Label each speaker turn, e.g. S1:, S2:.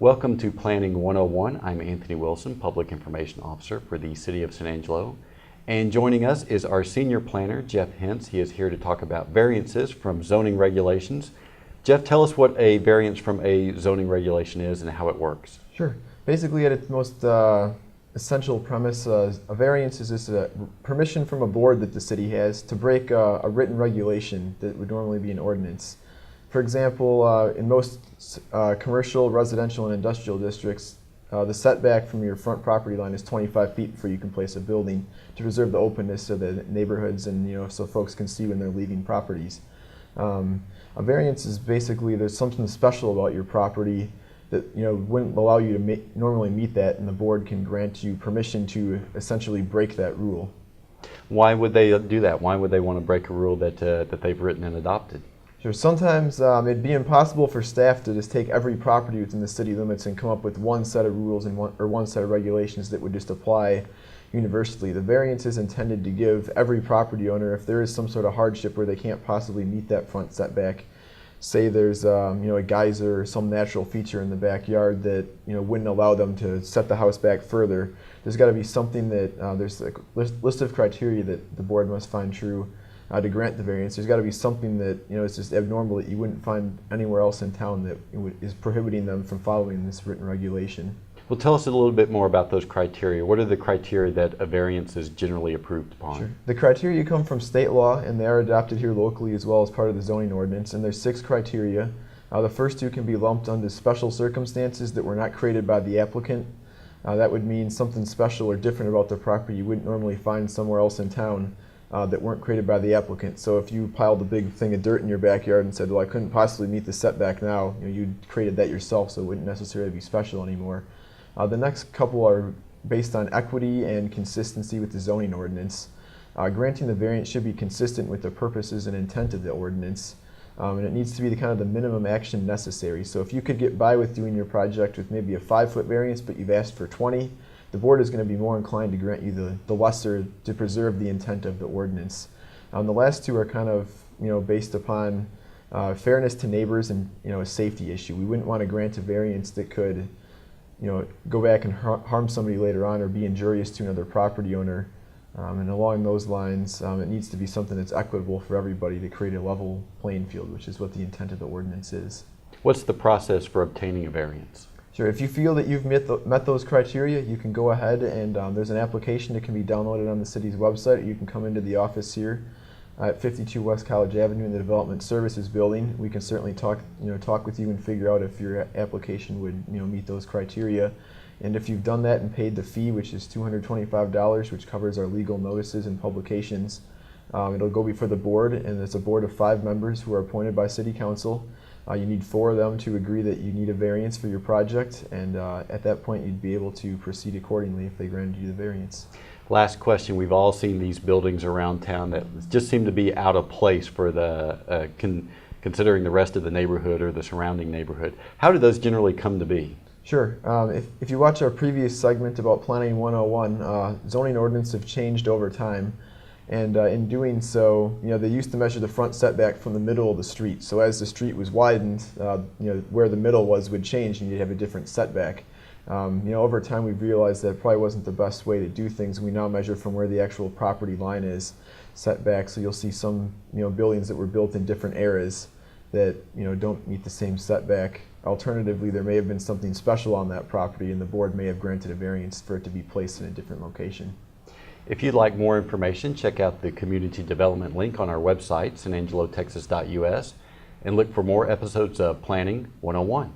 S1: Welcome to Planning 101. I'm Anthony Wilson, Public Information Officer for the City of San Angelo. And joining us is our Senior Planner, Jeff Hintz. He is here to talk about variances from zoning regulations. Jeff, tell us what a variance from a zoning regulation is and how it works.
S2: Sure. Basically, at its most essential premise, a variance is just a permission from a board that the city has to break a written regulation that would normally be an ordinance. For example, in most commercial, residential, and industrial districts, the setback from your front property line is 25 feet before you can place a building to preserve the openness of the neighborhoods and so folks can see when they're leaving properties. A variance is basically there's something special about your property that wouldn't allow you to normally meet that, and the board can grant you permission to essentially break that rule.
S1: Why would they do that? Why would they want to break a rule that they've written and adopted?
S2: Sure. Sometimes it'd be impossible for staff to just take every property within the city limits and come up with one set of rules and one set of regulations that would just apply universally. The variance is intended to give every property owner, if there is some sort of hardship where they can't possibly meet that front setback, say there's a geyser or some natural feature in the backyard that wouldn't allow them to set the house back further, there's got to be something that there's a list of criteria that the board must find true to grant the variance. There's got to be something that is just abnormal that you wouldn't find anywhere else in town that is prohibiting them from following this written regulation.
S1: Well, tell us a little bit more about those criteria. What are the criteria that a variance is generally approved upon?
S2: Sure. The criteria come from state law, and they are adopted here locally as well as part of the zoning ordinance, and there's 6 criteria. The first 2 can be lumped under special circumstances that were not created by the applicant. That would mean something special or different about the property you wouldn't normally find somewhere else in town that weren't created by the applicant. So if you piled a big thing of dirt in your backyard and said, well, I couldn't possibly meet the setback now, you created that yourself, so it wouldn't necessarily be special anymore. The next couple are based on equity and consistency with the zoning ordinance. Granting the variance should be consistent with the purposes and intent of the ordinance, and it needs to be the minimum action necessary. So if you could get by with doing your project with maybe a 5-foot variance, but you've asked for 20, the board is going to be more inclined to grant you the lesser to preserve the intent of the ordinance. The last 2 are based upon fairness to neighbors and a safety issue. We wouldn't want to grant a variance that could go back and harm somebody later on or be injurious to another property owner. And along those lines, it needs to be something that's equitable for everybody to create a level playing field, which is what the intent of the ordinance is.
S1: What's the process for obtaining a variance?
S2: Sure. If you feel that you've met those criteria, you can go ahead and there's an application that can be downloaded on the city's website. You can come into the office here at 52 West College Avenue in the Development Services Building. We can certainly talk with you and figure out if your application would meet those criteria. And if you've done that and paid the fee, which is $225, which covers our legal notices and publications, it'll go before the board, and it's a board of 5 members who are appointed by City Council. You need 4 of them to agree that you need a variance for your project, and at that point you'd be able to proceed accordingly if they granted you the variance.
S1: Last question. We've all seen these buildings around town that just seem to be out of place for the considering the rest of the neighborhood or the surrounding neighborhood. How do those generally come to be?
S2: Sure. If you watch our previous segment about Planning 101, zoning ordinances have changed over time. And in doing so, they used to measure the front setback from the middle of the street. So as the street was widened, where the middle would change, and you'd have a different setback. Over time, we've realized that probably wasn't the best way to do things. We now measure from where the actual property line is setback. So you'll see some, buildings that were built in different eras that, don't meet the same setback. Alternatively, there may have been something special on that property, and the board may have granted a variance for it to be placed in a different location.
S1: If you'd like more information, check out the community development link on our website, sanangelotexas.us, and look for more episodes of Planning 101.